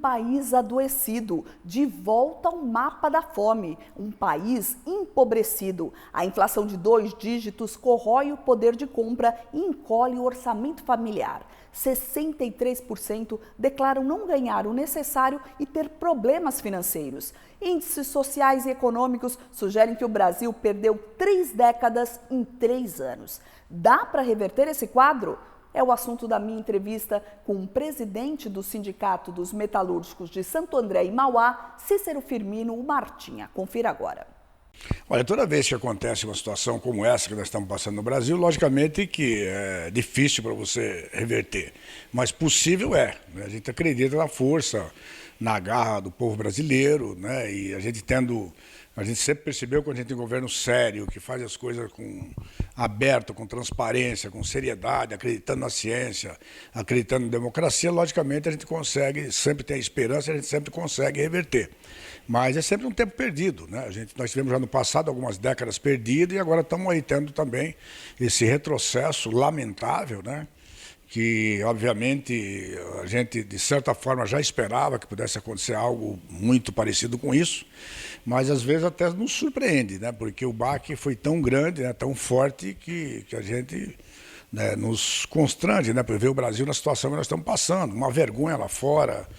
país adoecido, de volta ao mapa da fome. Um país empobrecido. A inflação de 2 dígitos corrói o poder de compra e encolhe o orçamento familiar. 63% declaram não ganhar o necessário e ter problemas financeiros. Índices sociais e econômicos sugerem que o Brasil perdeu 3 décadas em 3 anos. Dá para reverter esse quadro? É o assunto da minha entrevista com o presidente do Sindicato dos Metalúrgicos de Santo André e Mauá, Cícero Firmino Martinha. Confira agora. Olha, toda vez que acontece uma situação como essa que nós estamos passando no Brasil, logicamente que é difícil para você reverter, mas possível é, né? A gente acredita na força, na garra do povo brasileiro, né? E a gente sempre percebeu que a gente tem um governo sério, que faz as coisas aberto, com transparência, com seriedade, acreditando na ciência, acreditando na democracia, logicamente a gente consegue, sempre tem a esperança, a gente sempre consegue reverter. Mas é sempre um tempo perdido, né? Nós tivemos já no passado algumas décadas perdidas e agora estamos aí tendo também esse retrocesso lamentável, né? Que, obviamente, a gente, de certa forma, já esperava que pudesse acontecer algo muito parecido com isso, mas, às vezes, até nos surpreende, né? Porque o baque foi tão grande, né? Tão forte, que a gente, né, nos constrange, né? Por ver o Brasil na situação que nós estamos passando, uma vergonha lá fora,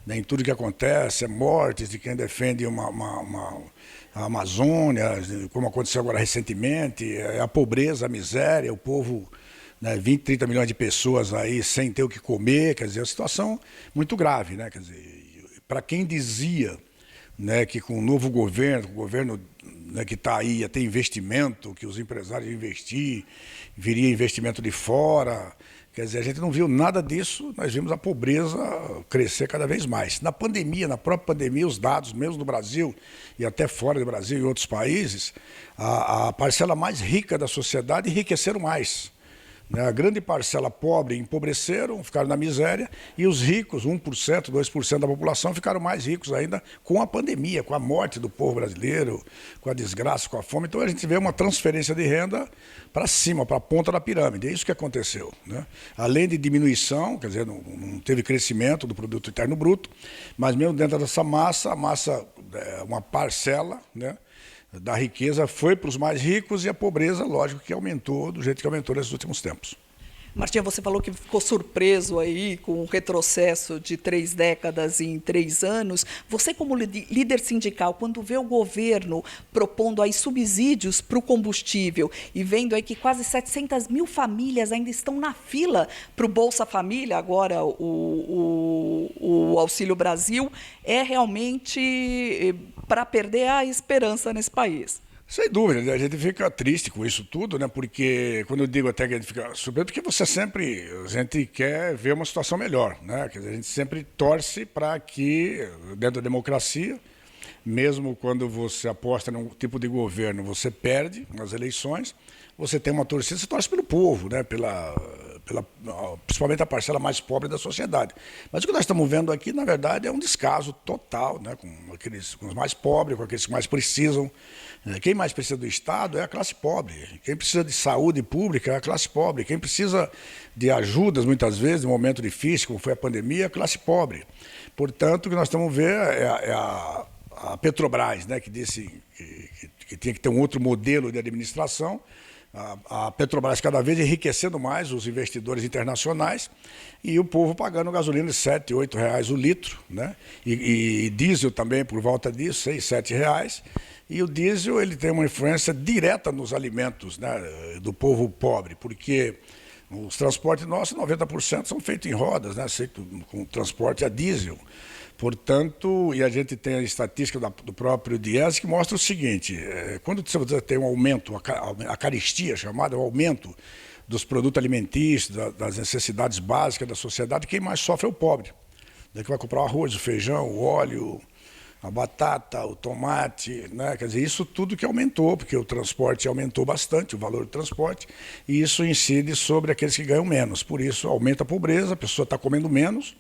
né, em tudo que acontece, mortes de quem defende a Amazônia, como aconteceu agora recentemente, a pobreza, a miséria, o povo, né, 20, 30 milhões de pessoas aí sem ter o que comer, quer dizer, é uma situação muito grave, né? Quer dizer, para quem dizia, né, que com o novo governo, o governo, né, que está aí, ia ter investimento, que os empresários iam investir, viria investimento de fora. Quer dizer, a gente não viu nada disso, nós vimos a pobreza crescer cada vez mais. Na pandemia, na própria pandemia, os dados, mesmo no Brasil e até fora do Brasil e outros países, a parcela mais rica da sociedade enriqueceram mais. A grande parcela pobre empobreceram, ficaram na miséria, e os ricos, 1%, 2% da população, ficaram mais ricos ainda com a pandemia, com a morte do povo brasileiro, com a desgraça, com a fome. Então a gente vê uma transferência de renda para cima, para a ponta da pirâmide. É isso que aconteceu, né? Além de diminuição, quer dizer, não teve crescimento do produto interno bruto, mas mesmo dentro dessa massa, uma parcela, né, da riqueza foi para os mais ricos e a pobreza, lógico, que aumentou do jeito que aumentou nesses últimos tempos. Martinha, você falou que ficou surpreso aí com o retrocesso de 3 décadas em 3 anos. Você, como líder sindical, quando vê o governo propondo aí subsídios para o combustível e vendo aí que quase 700 mil famílias ainda estão na fila para o Bolsa Família, agora o Auxílio Brasil, é realmente para perder a esperança nesse país. Sem dúvida, a gente fica triste com isso tudo, né? Porque, quando eu digo até que a gente fica surpreso, porque a gente quer ver uma situação melhor, né? Quer dizer, a gente sempre torce para que, dentro da democracia, mesmo quando você aposta num tipo de governo, você perde nas eleições, você tem uma torcida, você torce pelo povo, né? Principalmente a parcela mais pobre da sociedade. Mas o que nós estamos vendo aqui, na verdade, é um descaso total, né? Com os mais pobres, com aqueles que mais precisam. Quem mais precisa do Estado é a classe pobre. Quem precisa de saúde pública é a classe pobre. Quem precisa de ajudas, muitas vezes, em um momento difícil, como foi a pandemia, é a classe pobre. Portanto, o que nós estamos vendo é a Petrobras, né, que disse que tinha que ter um outro modelo de administração. A Petrobras cada vez enriquecendo mais os investidores internacionais e o povo pagando gasolina de R$ 7, R$ 8 o litro, né? E diesel também por volta disso, R$ 6, R$ 7. E o diesel, ele tem uma influência direta nos alimentos, né, do povo pobre, porque os transportes nossos, 90% são feitos em rodas, né, com transporte a diesel. Portanto, e a gente tem a estatística do próprio Diese que mostra o seguinte: quando você tem um aumento, a carestia chamada, o aumento dos produtos alimentícios, das necessidades básicas da sociedade, quem mais sofre é o pobre. Daí que vai comprar o arroz, o feijão, o óleo, a batata, o tomate, né? Quer dizer, isso tudo que aumentou, porque o transporte aumentou bastante, o valor do transporte, e isso incide sobre aqueles que ganham menos. Por isso, aumenta a pobreza, a pessoa está comendo menos,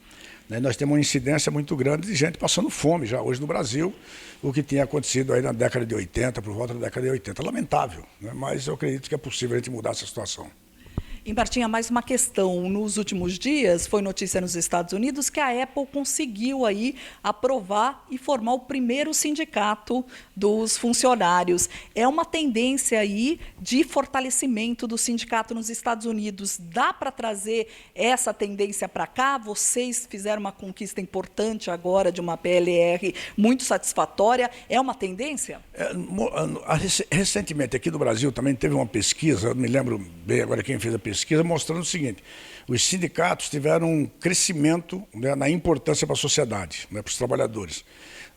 né? Nós temos uma incidência muito grande de gente passando fome já hoje no Brasil, o que tinha acontecido aí na década de 80, por volta da década de 80. Lamentável, né? Mas eu acredito que é possível a gente mudar essa situação. E Martinha, mais uma questão. Nos últimos dias, foi notícia nos Estados Unidos que a Apple conseguiu aí aprovar e formar o primeiro sindicato dos funcionários. É uma tendência aí de fortalecimento do sindicato nos Estados Unidos. Dá para trazer essa tendência para cá? Vocês fizeram uma conquista importante agora de uma PLR muito satisfatória. É uma tendência? Recentemente, aqui no Brasil, também teve uma pesquisa, eu não me lembro bem agora quem fez a pesquisa, mostrando o seguinte: os sindicatos tiveram um crescimento, né, na importância para a sociedade, né, para os trabalhadores.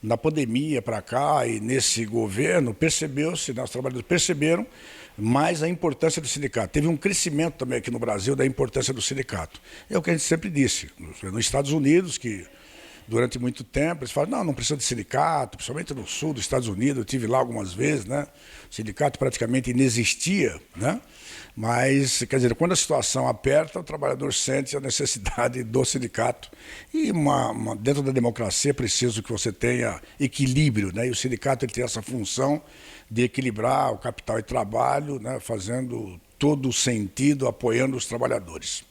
Na pandemia para cá e nesse governo, percebeu-se, né, os trabalhadores perceberam mais a importância do sindicato. Teve um crescimento também aqui no Brasil da importância do sindicato. É o que a gente sempre disse. Nos Estados Unidos, que durante muito tempo eles falam, não precisa de sindicato, principalmente no sul dos Estados Unidos, eu estive lá algumas vezes, né? O sindicato praticamente inexistia, né? Mas, quer dizer, quando a situação aperta, o trabalhador sente a necessidade do sindicato. E dentro da democracia é preciso que você tenha equilíbrio, né? E o sindicato ele tem essa função de equilibrar o capital e trabalho, né? Fazendo todo o sentido, apoiando os trabalhadores.